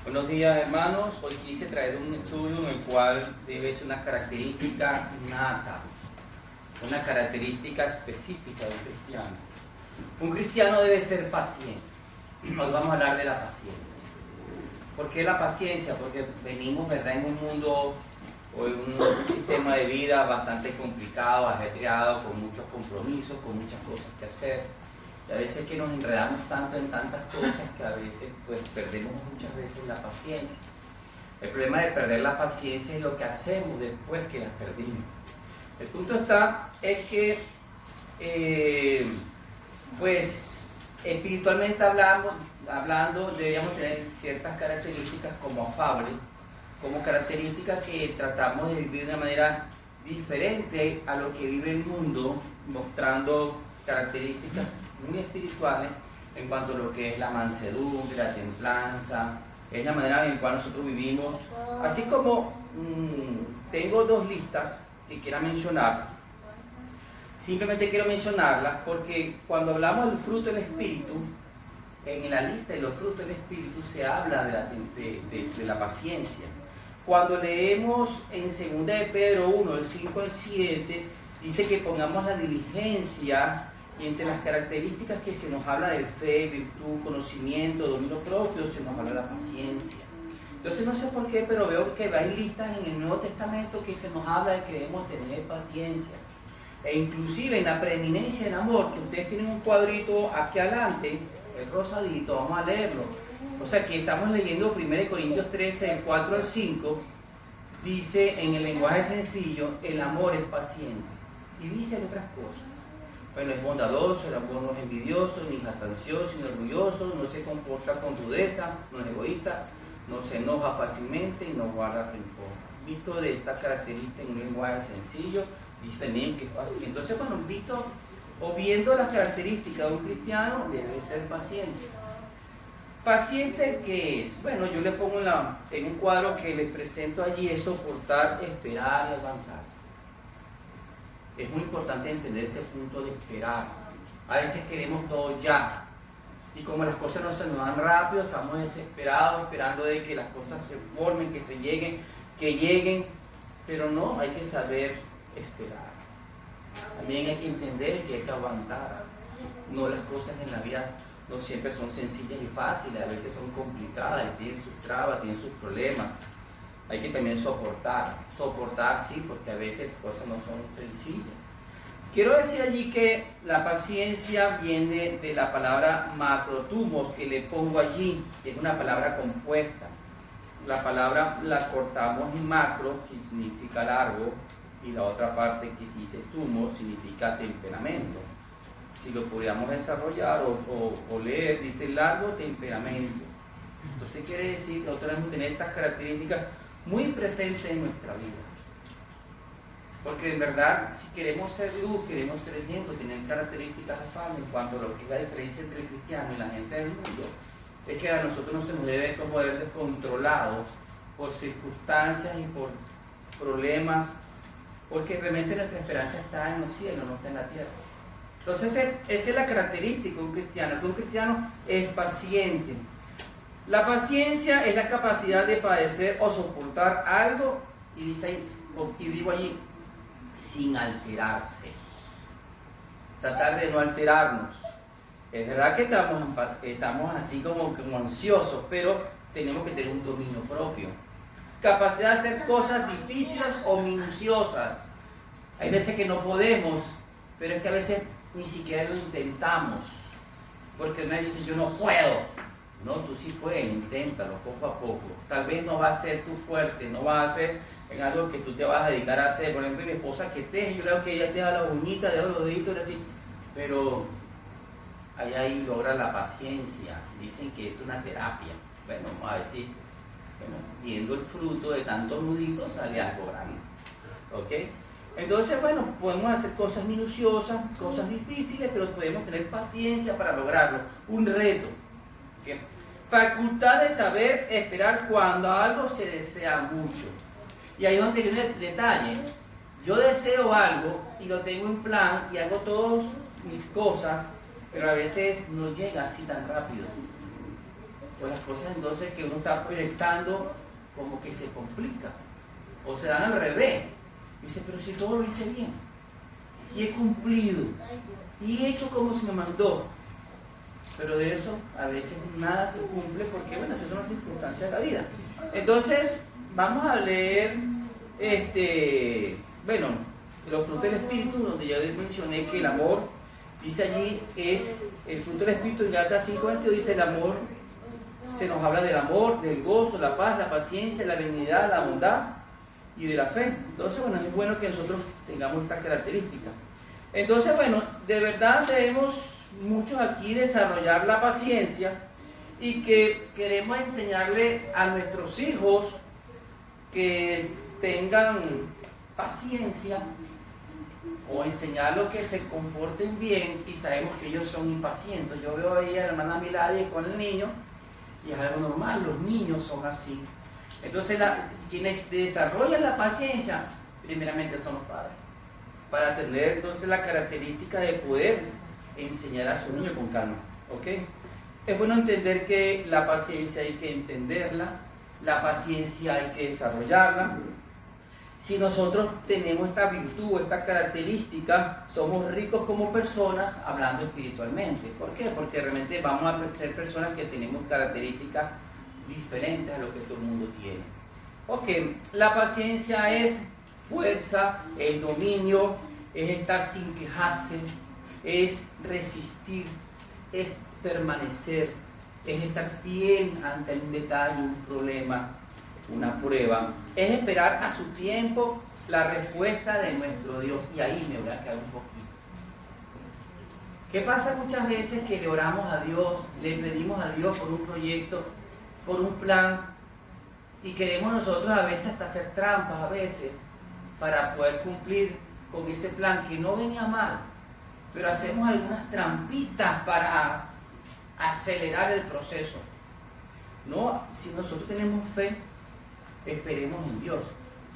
Buenos días, hermanos. Hoy quise traer un estudio en el cual debe ser una característica nata, una característica específica del cristiano. Un cristiano debe ser paciente. Hoy vamos a hablar de la paciencia. ¿Por qué la paciencia? Porque venimos, ¿verdad?, en un mundo o en un sistema de vida bastante complicado, ajetreado, con muchos compromisos, con muchas cosas que hacer. Y a veces que nos enredamos tanto en tantas cosas que a veces pues perdemos muchas veces la paciencia. El problema de perder la paciencia es lo que hacemos después que la perdimos. El punto es que pues espiritualmente hablando deberíamos tener ciertas características como afable, como características que tratamos de vivir de una manera diferente a lo que vive el mundo, mostrando características muy espirituales en cuanto a lo que es la mansedumbre, la templanza, es la manera en la cual nosotros vivimos. Así como tengo dos listas que quiero mencionar, simplemente quiero mencionarlas porque cuando hablamos del fruto del Espíritu, en la lista de los frutos del Espíritu se habla de la paciencia. Cuando leemos en 2 de Pedro 1, del 5 al 7, dice que pongamos la diligencia. Y entre las características que se nos habla de fe, virtud, conocimiento, dominio propio, se nos habla de la paciencia. Entonces no sé por qué, pero veo que hay listas en el Nuevo Testamento que se nos habla de que debemos tener paciencia. E inclusive en la preeminencia del amor, que ustedes tienen un cuadrito aquí adelante, el rosadito, vamos a leerlo. O sea que estamos leyendo 1 Corintios 13, del 4 al 5, dice en el lenguaje sencillo, el amor es paciente. Y dice otras cosas. Bueno, es bondadoso, el amor no es envidioso, ni jactancioso, ni orgulloso, no se comporta con rudeza, no es egoísta, no se enoja fácilmente y no guarda rencor. Visto de esta característica en un lenguaje sencillo, dice también que es paciente. Entonces, bueno, viendo las características de un cristiano, debe ser paciente. ¿Paciente qué es? Bueno, yo le pongo en un cuadro que les presento allí, es soportar, esperar y aguantar. Es muy importante entender este punto de esperar. A veces queremos todo ya. Y como las cosas no se nos dan rápido, estamos desesperados, esperando de que las cosas se formen, que lleguen. Pero no, hay que saber esperar. También hay que entender que hay que aguantar. No, las cosas en la vida no siempre son sencillas y fáciles, a veces son complicadas, tienen sus trabas, tienen sus problemas. Hay que también soportar, sí, porque a veces las cosas no son sencillas. Quiero decir allí que la paciencia viene de la palabra macrotumos, que le pongo allí, que es una palabra compuesta. La palabra la cortamos en macro, que significa largo, y la otra parte que se dice tumos, significa temperamento. Si lo podríamos desarrollar o leer, dice largo temperamento. Entonces quiere decir que nosotros debemos tener estas características muy presente en nuestra vida. Porque en verdad, si queremos ser luz, queremos ser ejemplo, tener características afables en cuanto a lo que es la diferencia entre el cristiano y la gente del mundo, es que a nosotros no se nos debe como ver descontrolados por circunstancias y por problemas, porque realmente nuestra esperanza está en los cielos, no está en la tierra. Entonces, esa es la característica de un cristiano, que un cristiano es paciente. La paciencia es la capacidad de padecer o soportar algo, y digo allí, sin alterarse. Tratar de no alterarnos. Es verdad que estamos así como ansiosos, pero tenemos que tener un dominio propio. Capacidad de hacer cosas difíciles o minuciosas. Hay veces que no podemos, pero es que a veces ni siquiera lo intentamos. Porque nadie dice, yo no puedo. No, tú sí puedes, inténtalo poco a poco. Tal vez no va a ser tu fuerte, no va a ser en algo que tú te vas a dedicar a hacer. Por ejemplo, mi esposa que teje, yo creo que ella teja las uñitas, deja los deditos y así. Pero ahí logra la paciencia. Dicen que es una terapia. Bueno, vamos a ver si viendo el fruto de tantos nuditos sale algo grande. ¿Ok? Entonces, bueno, podemos hacer cosas minuciosas, cosas difíciles, pero podemos tener paciencia para lograrlo. Un reto. ¿Okay? Facultad de saber esperar cuando algo se desea mucho. Y ahí es donde viene el detalle. Yo deseo algo y lo tengo en plan y hago todas mis cosas, pero a veces no llega así tan rápido. pues las cosas entonces que uno está proyectando como que se complican o se dan al revés. Dice, pero si todo lo hice bien y he cumplido y he hecho como se me mandó, pero de eso a veces nada se cumple porque, bueno, esas son las circunstancias de la vida. Entonces, vamos a leer, los frutos del Espíritu, donde ya les mencioné que el amor, dice allí, es el fruto del Espíritu. En Gálatas 5:22 dice el amor, se nos habla del amor, del gozo, la paz, la paciencia, la benignidad, la bondad y de la fe. Entonces, bueno, es bueno que nosotros tengamos esta característica. Entonces, bueno, de verdad debemos muchos aquí desarrollar la paciencia y que queremos enseñarle a nuestros hijos que tengan paciencia o enseñarlos que se comporten bien, y sabemos que ellos son impacientes. Yo veo ahí a la hermana Milady con el niño y es algo normal, los niños son así. Entonces quienes desarrollan la paciencia primeramente son los padres, para tener entonces la característica de poder enseñar a su niño con calma. ¿Ok? Es bueno entender que la paciencia hay que entenderla, la paciencia hay que desarrollarla. Si nosotros tenemos esta virtud, esta característica, somos ricos como personas hablando espiritualmente. ¿Por qué? Porque realmente vamos a ser personas que tenemos características diferentes a lo que todo el mundo tiene. Ok, la paciencia es fuerza, es dominio, es estar sin quejarse, es resistir, es permanecer, es estar fiel ante un detalle, un problema, una prueba, es esperar a su tiempo la respuesta de nuestro Dios. Y ahí me voy a quedar un poquito. ¿Qué pasa muchas veces que le oramos a Dios, le pedimos a Dios por un proyecto, por un plan, y queremos nosotros a veces hasta hacer trampas a veces para poder cumplir con ese plan que no venía mal, pero hacemos algunas trampitas para acelerar el proceso? No, si nosotros tenemos fe, esperemos en Dios.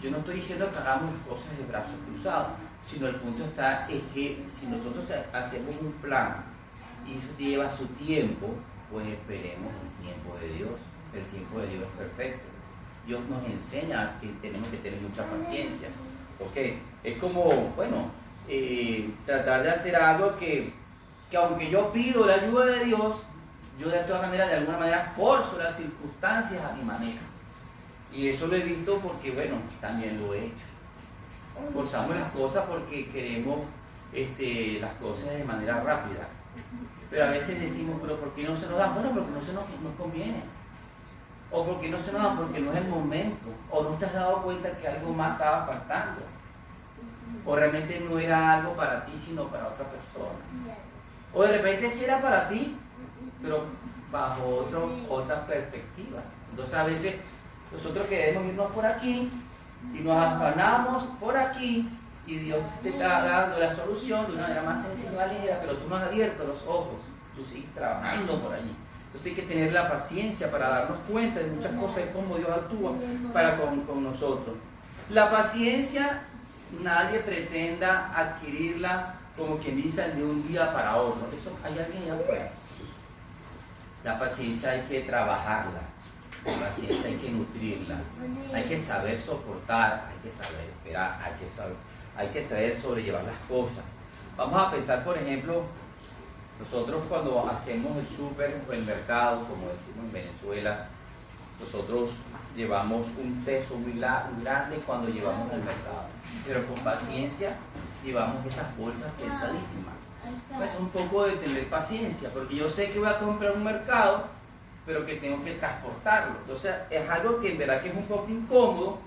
Yo no estoy diciendo que hagamos cosas de brazos cruzados, sino el punto está es que si nosotros hacemos un plan y eso lleva su tiempo, pues esperemos el tiempo de Dios. El tiempo de Dios es perfecto. Dios nos enseña que tenemos que tener mucha paciencia. ¿Ok? Es como, bueno, tratar de hacer algo que aunque yo pido la ayuda de Dios, yo de todas maneras, de alguna manera, forzo las circunstancias a mi manera. Y eso lo he visto porque, bueno, también lo he hecho. Forzamos las cosas porque queremos las cosas de manera rápida. Pero a veces decimos, pero ¿por qué no se nos da? Bueno, porque no se nos conviene. O porque no se nos da, porque no es el momento. O no te has dado cuenta que algo más estaba faltando. O realmente no era algo para ti, sino para otra persona. O de repente sí era para ti, pero bajo otra perspectiva. Entonces a veces nosotros queremos irnos por aquí y nos afanamos por aquí y Dios te está dando la solución de una manera más sencilla y más ligera, pero tú no has abierto los ojos, tú sigues trabajando por allí. Entonces hay que tener la paciencia para darnos cuenta de muchas cosas, de cómo Dios actúa para con nosotros. La paciencia nadie pretenda adquirirla como quien dice de un día para otro. Eso hay alguien allá afuera. La paciencia hay que trabajarla, la paciencia hay que nutrirla, hay que saber soportar, hay que saber esperar, hay que saber sobrellevar las cosas. Vamos a pensar, por ejemplo, nosotros cuando hacemos el súper o el mercado, como decimos en Venezuela, nosotros llevamos un peso muy grande cuando llevamos al mercado, pero con paciencia llevamos esas bolsas pesadísimas. Pues un poco de tener paciencia, porque yo sé que voy a comprar un mercado, pero que tengo que transportarlo. Entonces es algo que en verdad que es un poco incómodo,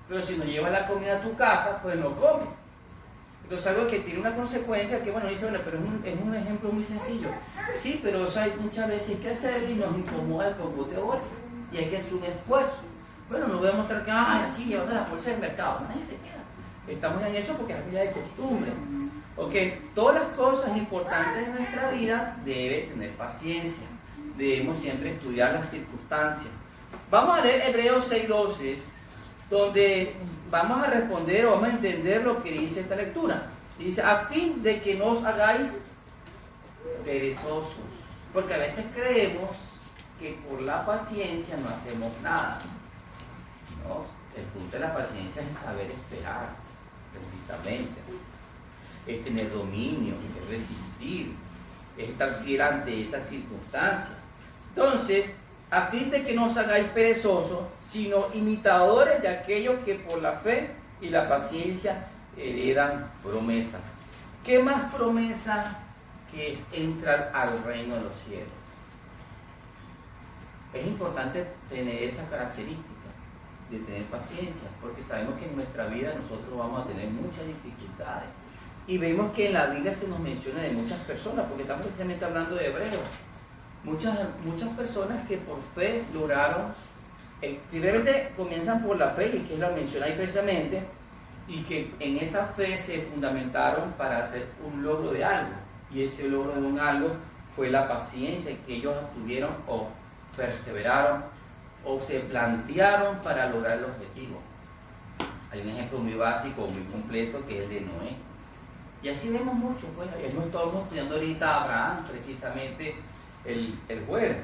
pero si no llevas la comida a tu casa, pues no comes. Entonces algo que tiene una consecuencia que, bueno, dice, bueno, pero es un ejemplo muy sencillo. Sí, pero eso hay muchas veces que hacerlo y nos incomoda el popote de bolsa. Y hay que hacer un esfuerzo. Bueno, no voy a mostrar que, aquí llevando las bolsas del mercado. Nadie se queda. Estamos en eso porque es vida de costumbre. Ok, todas las cosas importantes de nuestra vida deben tener paciencia. Debemos siempre estudiar las circunstancias. Vamos a leer Hebreos 6:12, donde vamos a responder o vamos a entender lo que dice esta lectura. Dice, a fin de que no os hagáis perezosos. Porque a veces creemos que por la paciencia no hacemos nada, ¿no? El punto de la paciencia es saber esperar, precisamente. Es tener dominio, es resistir, es estar fiel ante esas circunstancias. Entonces, a fin de que no os hagáis perezosos, sino imitadores de aquellos que por la fe y la paciencia heredan promesas. ¿Qué más promesa que es entrar al reino de los cielos? Es importante tener esa característica de tener paciencia, porque sabemos que en nuestra vida nosotros vamos a tener muchas dificultades. Y vemos que en la Biblia se nos menciona de muchas personas, porque estamos precisamente hablando de hebreos. Muchas personas que por fe lograron, primeramente comienzan por la fe, y que lo menciona ahí precisamente, y que en esa fe se fundamentaron para hacer un logro de algo. Y ese logro de un algo fue la paciencia que ellos tuvieron o perseveraron o se plantearon para lograr el objetivo. Hay un ejemplo muy básico, muy completo, que es el de Noé. Y así vemos mucho, pues. Estamos estudiando ahorita a Abraham, precisamente el jueves.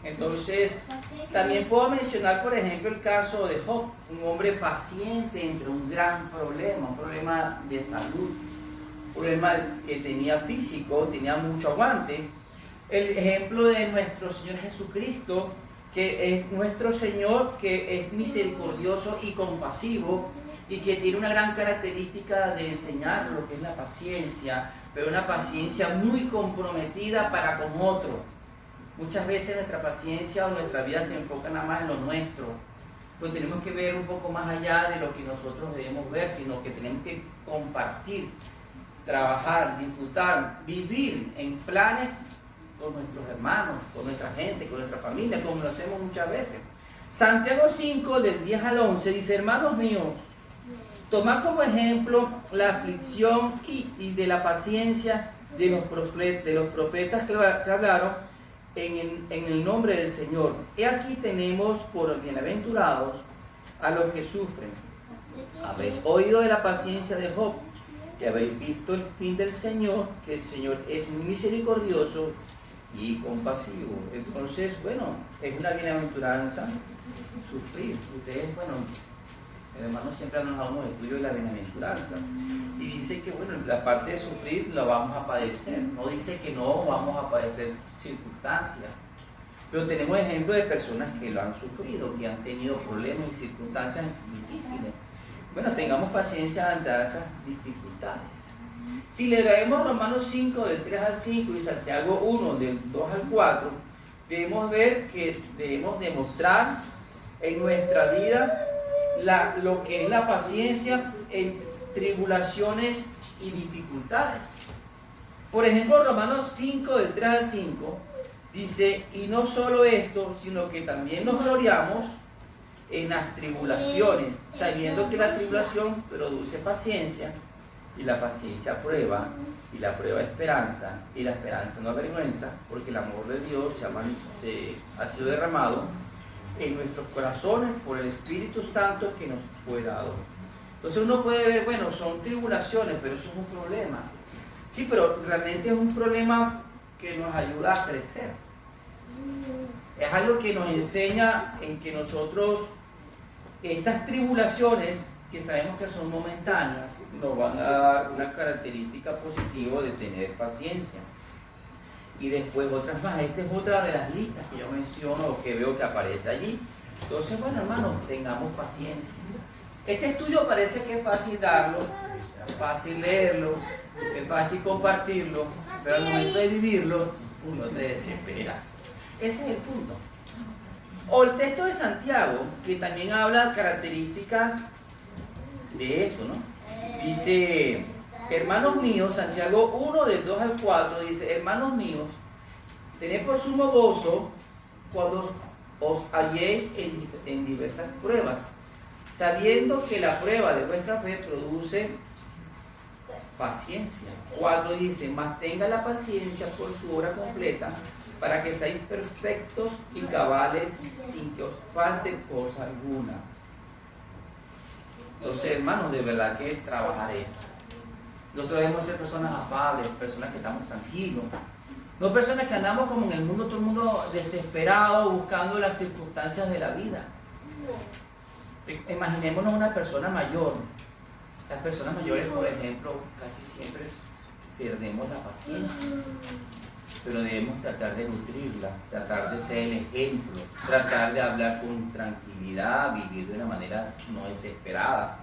Entonces, también puedo mencionar, por ejemplo, el caso de Job, un hombre paciente entre un gran problema, un problema de salud, un problema que tenía físico, tenía mucho aguante. El ejemplo de nuestro Señor Jesucristo, que es nuestro Señor, que es misericordioso y compasivo, y que tiene una gran característica de enseñar lo que es la paciencia, pero una paciencia muy comprometida para con otro. Muchas veces nuestra paciencia o nuestra vida se enfoca nada más en lo nuestro, pues tenemos que ver un poco más allá de lo que nosotros debemos ver, sino que tenemos que compartir, trabajar, disfrutar, vivir en planes con nuestros hermanos, con nuestra gente, con nuestra familia, como lo hacemos muchas veces. Santiago 5, del 10 al 11, dice: hermanos míos, tomad como ejemplo la aflicción y de la paciencia de los profetas que hablaron en el nombre del Señor. He aquí tenemos por bienaventurados a los que sufren. Habéis oído de la paciencia de Job, que habéis visto el fin del Señor, que el Señor es muy misericordioso y compasivo. Entonces, bueno, es una bienaventuranza sufrir. Ustedes, bueno, hermanos, siempre nos damos estudio de la bienaventuranza. Y dice que, bueno, la parte de sufrir la vamos a padecer. No dice que no vamos a padecer circunstancias. Pero tenemos ejemplos de personas que lo han sufrido, que han tenido problemas y circunstancias difíciles. Bueno, tengamos paciencia ante esas dificultades. Si le leemos Romanos 5, del 3 al 5 y Santiago 1, del 2 al 4, debemos ver que debemos demostrar en nuestra vida lo que es la paciencia en tribulaciones y dificultades. Por ejemplo, Romanos 5, del 3 al 5, dice: y no solo esto, sino que también nos gloriamos en las tribulaciones, sabiendo que la tribulación produce paciencia, y la paciencia prueba, y la prueba esperanza, y la esperanza no avergüenza, porque el amor de Dios ha sido derramado en nuestros corazones por el Espíritu Santo que nos fue dado. Entonces uno puede ver, bueno, son tribulaciones, pero eso es un problema. Sí, pero realmente es un problema que nos ayuda a crecer. Es algo que nos enseña en que nosotros, estas tribulaciones, que sabemos que son momentáneas, nos van a dar una característica positiva de tener paciencia. Y después otras más. Esta es otra de las listas que yo menciono o que veo que aparece allí. Entonces, bueno, hermanos, tengamos paciencia. Este estudio parece que es fácil darlo, fácil leerlo, es fácil compartirlo, pero al momento de vivirlo, uno se desespera. Ese es el punto. O el texto de Santiago, que también habla de características de esto, ¿no? Dice: hermanos míos, Santiago 1, del 2 al 4, dice: hermanos míos, tened por sumo gozo cuando os halléis en diversas pruebas, sabiendo que la prueba de vuestra fe produce paciencia. 4 dice: mas tenga la paciencia por su obra completa, para que seáis perfectos y cabales, sin que os falte cosa alguna. Entonces, hermanos, de verdad que trabajaré. Nosotros debemos ser personas afables, personas que estamos tranquilos, No personas que andamos como en el mundo, todo el mundo desesperado, buscando las circunstancias de la vida. Imaginémonos una persona mayor. Las personas mayores, por ejemplo, casi siempre perdemos la paciencia, pero debemos tratar de nutrirla, tratar de ser el ejemplo, tratar de hablar con tranquilidad, vivir de una manera no desesperada,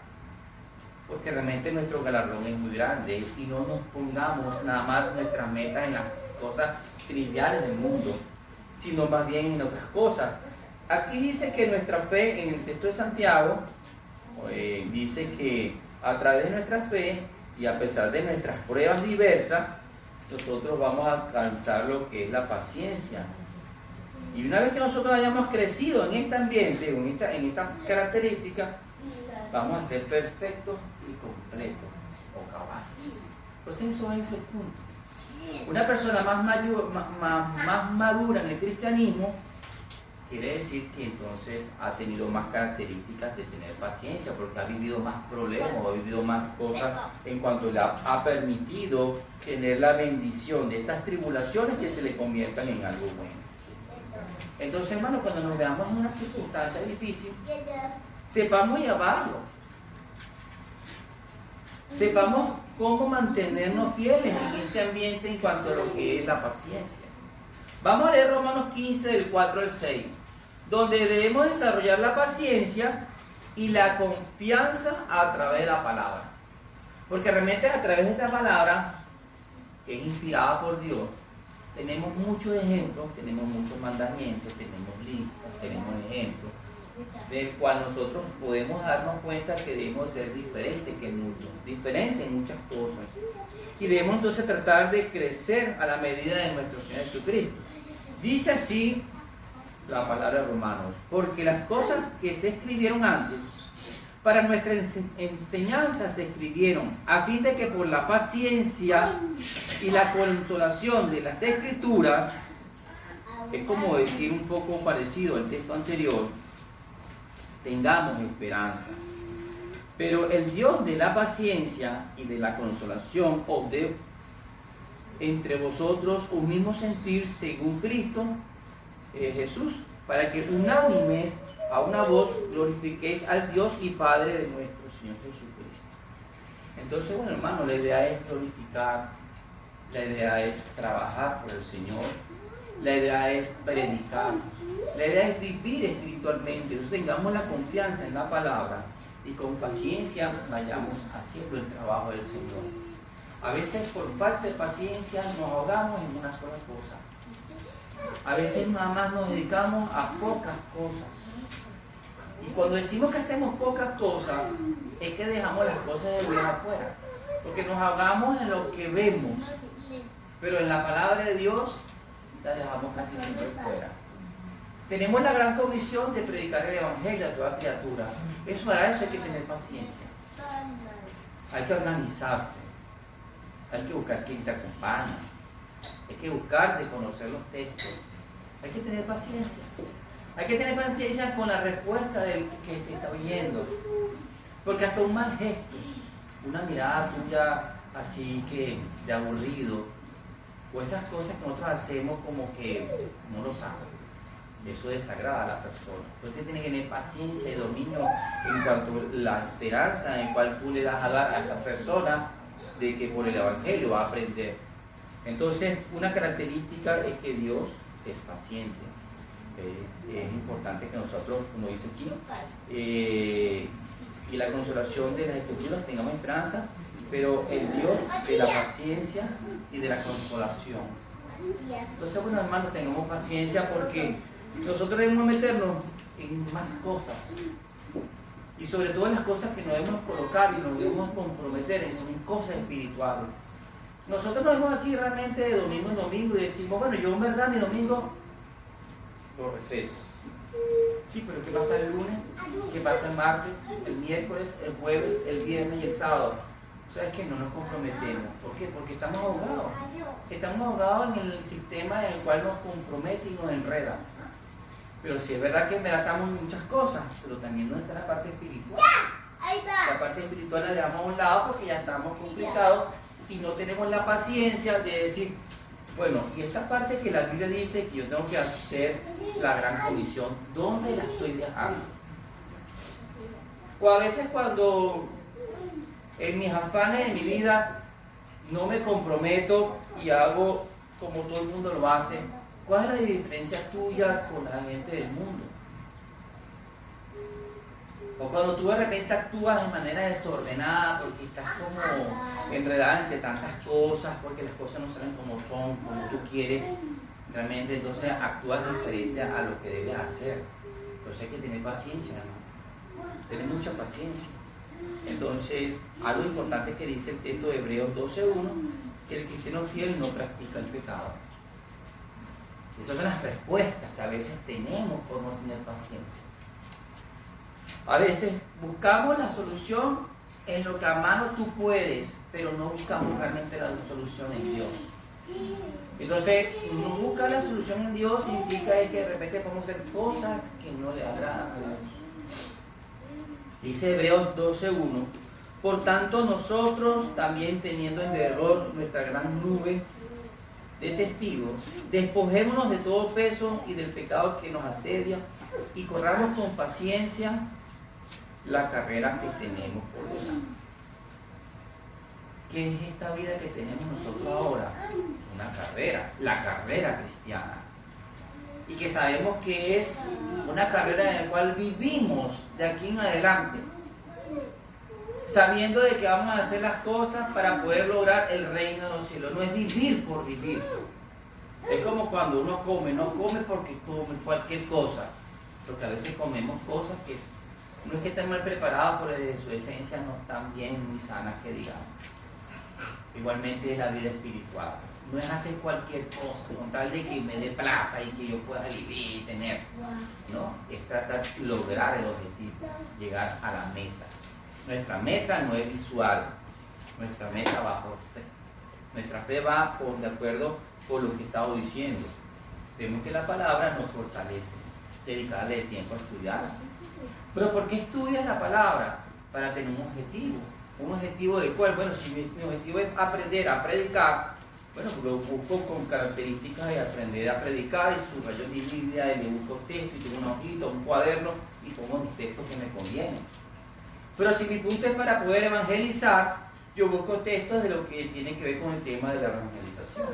porque realmente nuestro galardón es muy grande y no nos pongamos nada más nuestras metas en las cosas triviales del mundo, sino más bien en otras cosas. Aquí dice que nuestra fe, en el texto de Santiago, dice que a través de nuestra fe y a pesar de nuestras pruebas diversas, nosotros vamos a alcanzar lo que es la paciencia. Y una vez que nosotros hayamos crecido en este ambiente, en esta característica, vamos a ser perfectos y completos o caballos. Entonces eso es el punto. Una persona más madura en el cristianismo quiere decir que entonces ha tenido más características de tener paciencia, porque ha vivido más problemas, ha vivido más cosas en cuanto le ha permitido tener la bendición de estas tribulaciones que se le conviertan en algo bueno. Entonces, hermanos, cuando nos veamos en una circunstancia difícil, sepamos llevarlo. Sepamos cómo mantenernos fieles en este ambiente en cuanto a lo que es la paciencia. Vamos a leer Romanos 15, del 4 al 6, donde debemos desarrollar la paciencia y la confianza a través de la palabra. Porque realmente a través de esta palabra, que es inspirada por Dios, tenemos muchos ejemplos, tenemos muchos mandamientos, tenemos listas, tenemos ejemplos, del cual nosotros podemos darnos cuenta que debemos ser diferentes que el mundo, diferentes en muchas cosas. Y debemos entonces tratar de crecer a la medida de nuestro Señor Jesucristo. Dice así la palabra de Romanos: porque las cosas que se escribieron antes para nuestra enseñanza se escribieron, a fin de que por la paciencia y la consolación de las Escrituras, es como decir un poco parecido al texto anterior, tengamos esperanza. Pero el Dios de la paciencia y de la consolación os dé entre vosotros un mismo sentir según Cristo Jesús, para que unánimes a una voz glorifiquéis al Dios y Padre de nuestro Señor Jesucristo. Entonces, bueno, hermano, la idea es glorificar, la idea es trabajar por el Señor, la idea es predicar, la idea es vivir espiritualmente. Entonces tengamos la confianza en la palabra y con paciencia vayamos haciendo el trabajo del Señor. A veces por falta de paciencia nos ahogamos en una sola cosa. A veces nada más nos dedicamos a pocas cosas. Y cuando decimos que hacemos pocas cosas, es que dejamos las cosas de Dios afuera. Porque nos ahogamos en lo que vemos. Pero en la palabra de Dios la dejamos casi siempre fuera. Tenemos la gran comisión de predicar el Evangelio a toda criatura. Para eso hay que tener paciencia. Hay que organizarse. Hay que buscar quien te acompañe. Hay que buscar de conocer los textos. Hay que tener paciencia. Hay que tener paciencia con la respuesta del que te está oyendo. Porque hasta un mal gesto, una mirada tuya así que de aburrido, o esas cosas que nosotros hacemos como que no lo saben, eso desagrada a la persona. Entonces tiene que tener paciencia y dominio en cuanto a la esperanza en cual tú le das a dar a esa persona de que por el Evangelio va a aprender. Entonces, una característica es que Dios es paciente. Es importante que nosotros, como dice aquí, y la consolación de las Escrituras tengamos esperanza, pero el Dios de la paciencia y de la consolación. Entonces, bueno, hermanos, tengamos paciencia porque nosotros debemos meternos en más cosas. Y sobre todo en las cosas que nos debemos colocar y nos debemos comprometer en cosas espirituales. Nosotros nos vemos aquí realmente de domingo en domingo y decimos, bueno, yo en verdad mi domingo lo respeto. Sí, pero ¿qué pasa el lunes? ¿Qué pasa el martes? El miércoles, el jueves, el viernes y el sábado. ¿Sabes qué? No nos comprometemos. ¿Por qué? Porque estamos ahogados. Estamos ahogados en el sistema en el cual nos compromete y nos enreda. Pero sí es verdad que estamos en muchas cosas, pero también no está la parte espiritual. La parte espiritual la dejamos a un lado porque ya estamos complicados y no tenemos la paciencia de decir, Bueno, y esta parte que la Biblia dice que yo tengo que hacer la gran comisión, ¿dónde la estoy dejando? O a veces cuando en mis afanes de mi vida no me comprometo y hago como todo el mundo lo hace, ¿cuál es la diferencia tuya con la gente del mundo? O cuando tú de repente actúas de manera desordenada porque estás como enredada entre tantas cosas, porque las cosas no salen como son, como tú quieres, realmente entonces actúas diferente a lo que debes hacer. Entonces hay que tener paciencia, ¿no? Tener mucha paciencia. Entonces, algo importante que dice el texto de Hebreos 12:1, que el cristiano fiel no practica el pecado. Esas son las respuestas que a veces tenemos por no tener paciencia. A veces buscamos la solución en lo que a mano tú puedes, pero no buscamos realmente la solución en Dios. Entonces, no buscar la solución en Dios implica que de repente podemos hacer cosas que no le agradan a Dios. Dice Hebreos 12:1, por tanto nosotros también teniendo en derredor nuestra gran nube de testigos, despojémonos de todo peso y del pecado que nos asedia y corramos con paciencia la carrera que tenemos por delante. ¿Qué es esta vida que tenemos nosotros ahora? Una carrera, la carrera cristiana. Y que sabemos que es una carrera en la cual vivimos de aquí en adelante, sabiendo de que vamos a hacer las cosas para poder lograr el reino de los cielos. No es vivir por vivir. Es como cuando uno come, no come porque come cualquier cosa, porque a veces comemos cosas que no es que estén mal preparadas, pero desde su esencia no están bien ni sanas, que digamos. Igualmente es la vida espiritual. No es hacer cualquier cosa con tal de que me dé plata y que yo pueda vivir y tener. No, es tratar de lograr el objetivo, llegar a la meta. Nuestra meta no es visual, nuestra meta va por fe. Nuestra fe va por de acuerdo con lo que estaba diciendo. Vemos que la palabra nos fortalece, dedicarle tiempo a estudiarla. Pero ¿por qué estudias la palabra? Para tener un objetivo. ¿Un objetivo de cuál? Bueno, si mi objetivo es aprender a predicar, bueno, pues lo busco con características de aprender a predicar y subrayo mi Biblia y le busco textos y tengo una hojita, un cuaderno y pongo mis textos que me convienen. Pero si mi punto es para poder evangelizar, yo busco textos de lo que tiene que ver con el tema de la evangelización.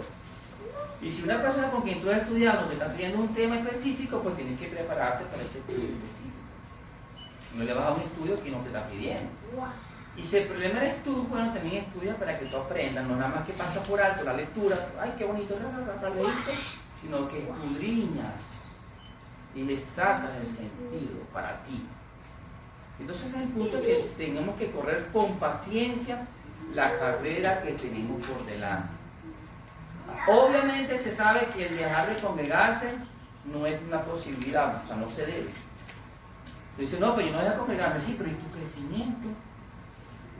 Y si una persona con quien tú estás estudiando te está pidiendo un tema específico, pues tienes que prepararte para ese estudio específico. No le vas a un estudio que no te está pidiendo. Y si el problema eres tú, bueno, también estudia para que tú aprendas, no nada más que pasa por alto la lectura, ay, qué bonito, sino que escudriñas y le sacas el sentido para ti. Entonces es el punto que tenemos que correr con paciencia la carrera que tenemos por delante. Obviamente se sabe que el dejar de congregarse no es una posibilidad, o sea, no se debe. Tú dices, no, pero yo no voy a congregarme, sí, pero ¿y tu crecimiento?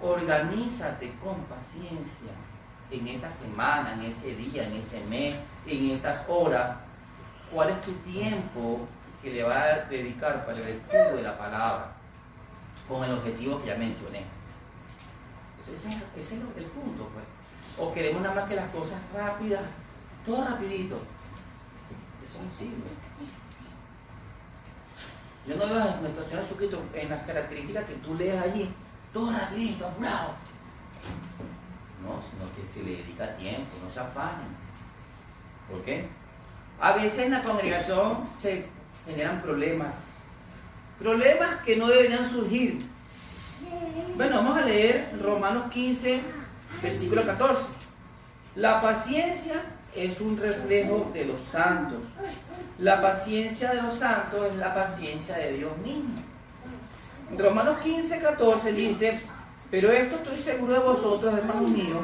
Organízate con paciencia en esa semana, en ese día, en ese mes, en esas horas. ¿Cuál es tu tiempo que le vas a dedicar para el estudio de la palabra? Con el objetivo que ya mencioné. Ese es el punto, pues. O queremos nada más que las cosas rápidas, todo rapidito. Eso no sirve. Yo no veo las meditaciones en las características que tú lees allí, todo rapidito, apurado. No, sino que se le dedica tiempo, no se afanen. ¿Por qué? A veces en la congregación se generan problemas que no deberían surgir. Bueno, vamos a leer Romanos 15, versículo 14. La paciencia es un reflejo de los santos. La paciencia de los santos es la paciencia de Dios mismo. Romanos 15, 14 dice, pero esto estoy seguro de vosotros, hermanos míos,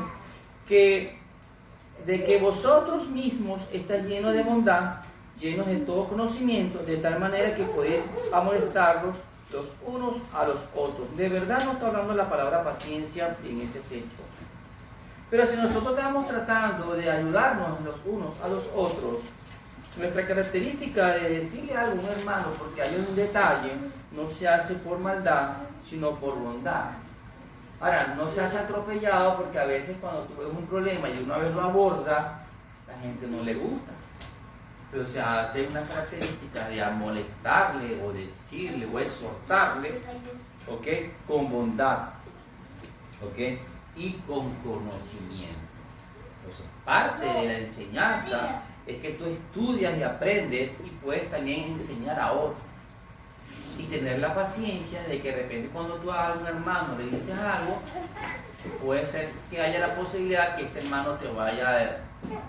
de que vosotros mismos estáis llenos de bondad, llenos de todo conocimiento, de tal manera que podéis amonestarlos los unos a los otros. De verdad no está hablando la palabra paciencia en ese texto. Pero si nosotros estamos tratando de ayudarnos los unos a los otros, nuestra característica de decirle algo a un hermano porque hay un detalle, no se hace por maldad, sino por bondad. Ahora, no se hace atropellado porque a veces cuando tú ves un problema y una vez lo aborda, la gente no le gusta. Pero se hace una característica de molestarle o decirle o exhortarle, ¿ok? Con bondad, ¿ok? Y con conocimiento. Entonces, parte de la enseñanza es que tú estudias y aprendes y puedes también enseñar a otros. Y tener la paciencia de que de repente cuando tú a un hermano le dices algo, puede ser que haya la posibilidad que este hermano te vaya a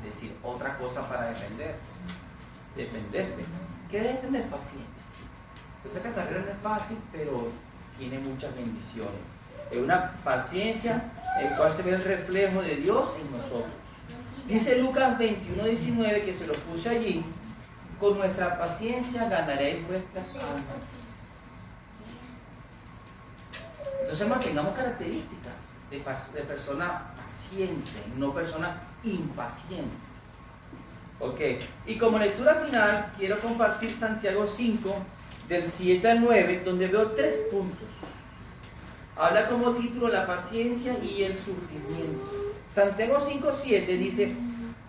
decir otra cosa para defenderse. Que debes tener paciencia. Entonces esta carrera no es fácil, pero tiene muchas bendiciones. Es una paciencia en la cual se ve el reflejo de Dios en nosotros. Dice Lucas 21:19, que se lo puse allí: con nuestra paciencia ganaréis vuestras almas. Entonces mantengamos características de personas pacientes, no personas impacientes. Ok, y como lectura final quiero compartir Santiago 5, del 7 al 9, donde veo 3 puntos. Habla como título la paciencia y el sufrimiento. Santiago 5:7 dice: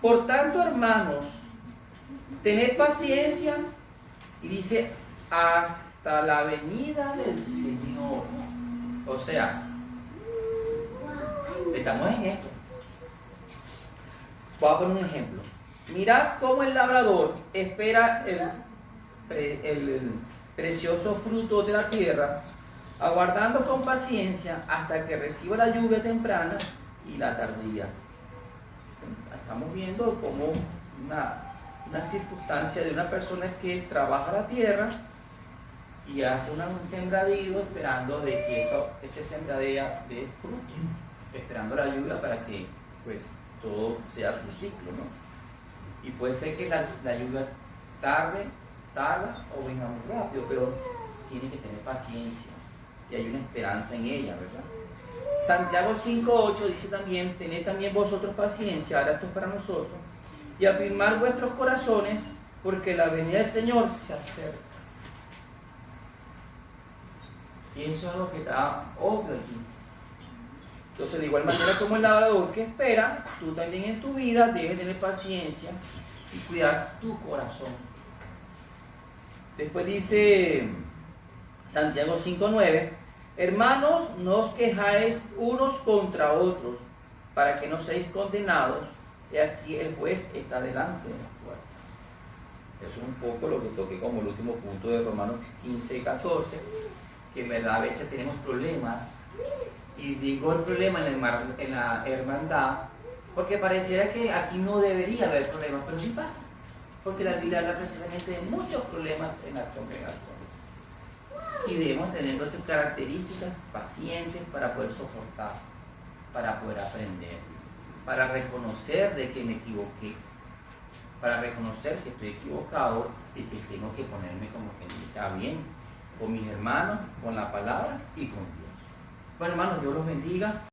por tanto, hermanos, tened paciencia, y dice, hasta la venida del Señor. O sea, estamos en esto. Voy a poner un ejemplo. Mirad cómo el labrador espera el precioso fruto de la tierra, aguardando con paciencia hasta que reciba la lluvia temprana y la tardía. Estamos viendo como una circunstancia de una persona que trabaja la tierra y hace un sembradío esperando de que ese sembradío dé fruto, esperando la lluvia para que pues todo sea su ciclo, ¿no? Y puede ser que la lluvia tarda o venga muy rápido, pero tiene que tener paciencia y hay una esperanza en ella, ¿verdad? Santiago 5:8 dice también: tened también vosotros paciencia, ahora esto es para nosotros, y afirmar vuestros corazones, porque la venida del Señor se acerca. Y eso es algo que está obvio aquí. Entonces, de igual manera como el labrador que espera, tú también en tu vida debes tener paciencia y cuidar tu corazón. Después dice Santiago 5:9: hermanos, no os quejáis unos contra otros, para que no seáis condenados, y aquí el juez está delante de la puerta. Eso es un poco lo que toqué como el último punto de Romanos 15:14, que en verdad a veces tenemos problemas, y digo el problema en la hermandad, porque pareciera que aquí no debería haber problemas, pero sí pasa, porque la Biblia habla precisamente de muchos problemas en las congregaciones. Y debemos tener esas características pacientes para poder soportar, para poder aprender, para reconocer de que me equivoqué, para reconocer que estoy equivocado y que tengo que ponerme, como que dice, a bien con mis hermanos, con la palabra y con Dios. Bueno, hermanos, Dios los bendiga.